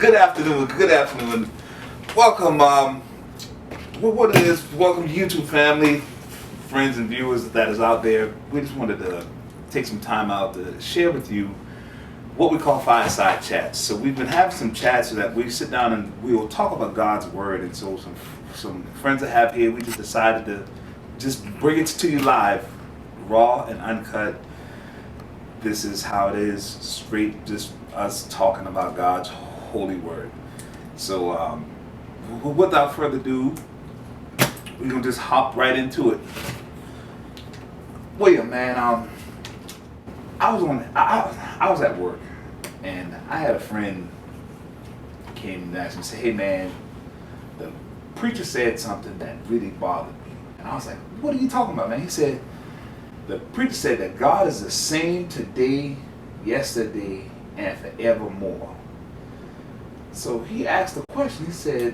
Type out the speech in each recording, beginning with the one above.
Good afternoon. Good afternoon. Welcome. What it is? Welcome, YouTube family, friends and viewers that is out there. We just wanted to take some time out to share with you what we call fireside chats. So we've been having some chats so that we sit down and we will talk about God's word. And so some friends I have here, we just decided to just bring it to you live, raw and uncut. This is how it is, straight, just us talking about God's holy word. So without further ado, we're gonna just hop right into it. William, man, I was at work and I had a friend came and asked me, said, "Hey man, the preacher said something that really bothered me." And I was like, "What are you talking about, man?" He said, "The preacher said that God is the same today, yesterday, and forevermore." So he asked the question, he said,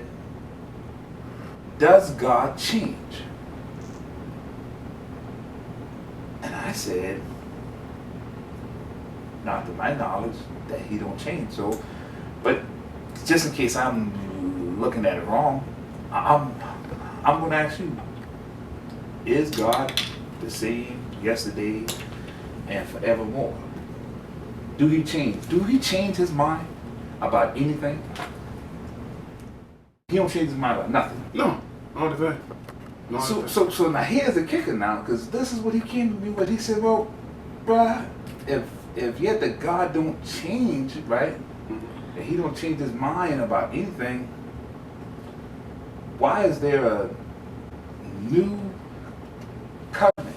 "Does God change?" And I said, "Not to my knowledge, that he don't change." So, but just in case I'm looking at it wrong, I'm going to ask you, is God the same yesterday and forevermore? Do he change? Do he change his mind about anything? He don't change his mind about nothing. No, all the time. No, So now here's the kicker now, because this is what he came to me with. He said, "Well, bruh, if yet that God don't change, right? And he don't change his mind about anything, why is there a new covenant?"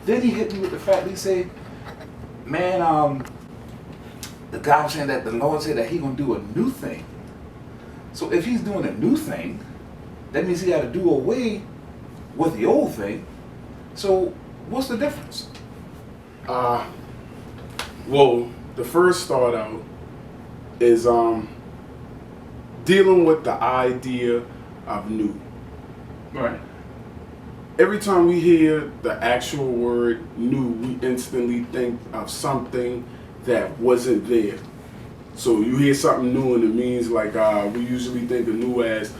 Then he hit me with the fact that he said, "Man, the guy was saying that the Lord said that he gonna do a new thing. So if he's doing a new thing, that means he got to do away with the old thing. So what's the difference?" Well, the first start out is dealing with the idea of new. Right. Every time we hear the actual word new, we instantly think of something that wasn't there. So you hear something new and it means like we usually think of new as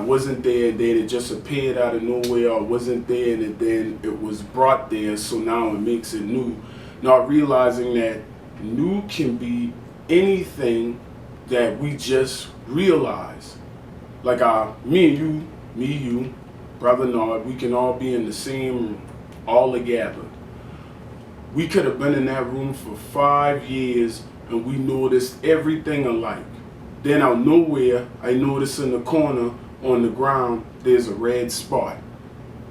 wasn't there and then it just appeared out of nowhere, or wasn't there and then it was brought there, so now it makes it new. Not realizing that new can be anything that we just realize. Like me, you, Brother Nard, we can all be in the same room, all together. We could have been in that room for 5 years and we noticed everything alike. Then out of nowhere, I noticed in the corner on the ground, there's a red spot.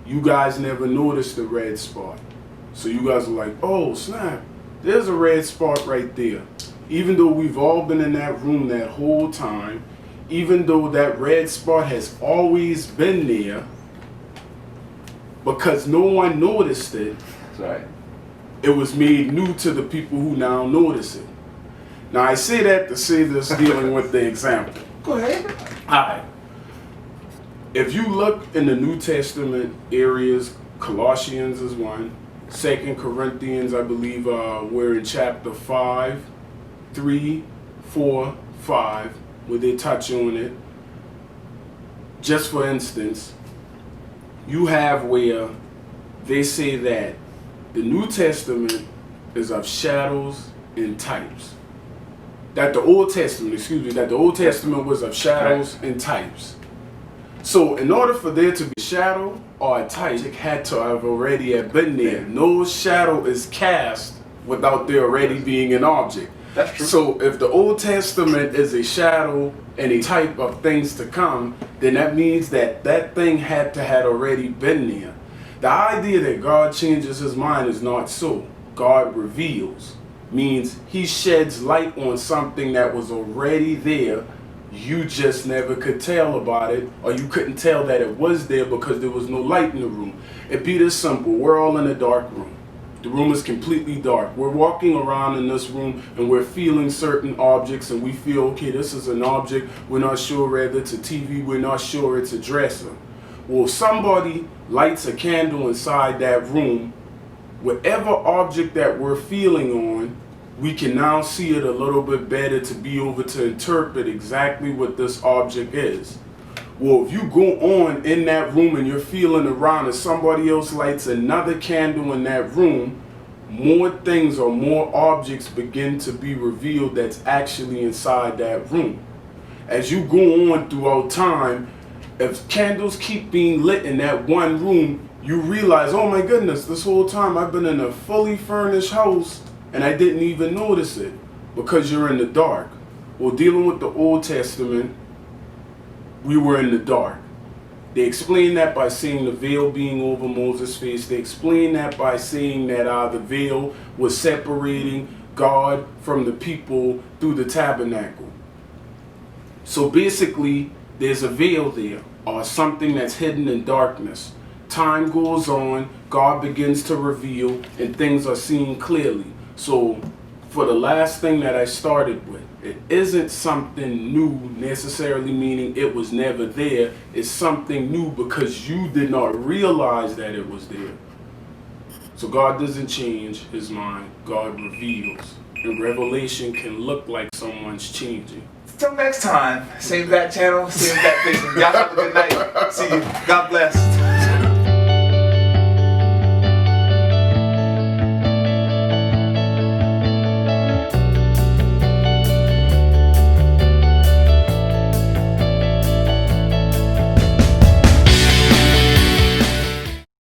You guys never noticed the red spot. So you guys are like, "Oh snap, there's a red spot right there." Even though we've all been in that room that whole time, even though that red spot has always been there, because no one noticed it, That's right. it was made new to the people who now notice it. Now I say that to say this dealing with the example. Go ahead. Alright. If you look in the New Testament areas, Colossians is one, 2 Corinthians, I believe we're in chapter 5, 3, 4, 5, where they touch on it. Just for instance, you have where they say that the New Testament is of shadows and types. That the Old Testament was of shadows and types. So in order for there to be a shadow or a type, it had to have already been there. No shadow is cast without there already being an object. That's true. So if the Old Testament is a shadow and a type of things to come, then that means that that thing had to have already been there. The idea that God changes his mind is not so. God reveals. Means he sheds light on something that was already there. You just never could tell about it, or you couldn't tell that it was there because there was no light in the room. It'd be this simple. We're all in a dark room. The room is completely dark. We're walking around in this room and we're feeling certain objects and we feel, okay, this is an object. We're not sure whether it's a TV. We're not sure it's a dresser. Well, if somebody lights a candle inside that room, whatever object that we're feeling on we can now see it a little bit better to be able to interpret exactly what this object is. Well, if you go on in that room and you're feeling around and somebody else lights another candle in that room, more things or more objects begin to be revealed that's actually inside that room. As you go on throughout time, if candles keep being lit in that one room, you realize, oh my goodness, this whole time I've been in a fully furnished house and I didn't even notice it because you're in the dark. Well, dealing with the Old Testament, we were in the dark. They explain that by saying the veil being over Moses' face. They explain that by saying that the veil was separating God from the people through the tabernacle. So basically, there's a veil there, or something that's hidden in darkness. Time goes on, God begins to reveal, and things are seen clearly. So for the last thing that I started with, it isn't something new necessarily meaning it was never there. It's something new because you did not realize that it was there. So God doesn't change his mind. God reveals. And revelation can look like someone's changing. Till next time, same bat channel, same bat vision. Y'all have a good night. See you. God bless.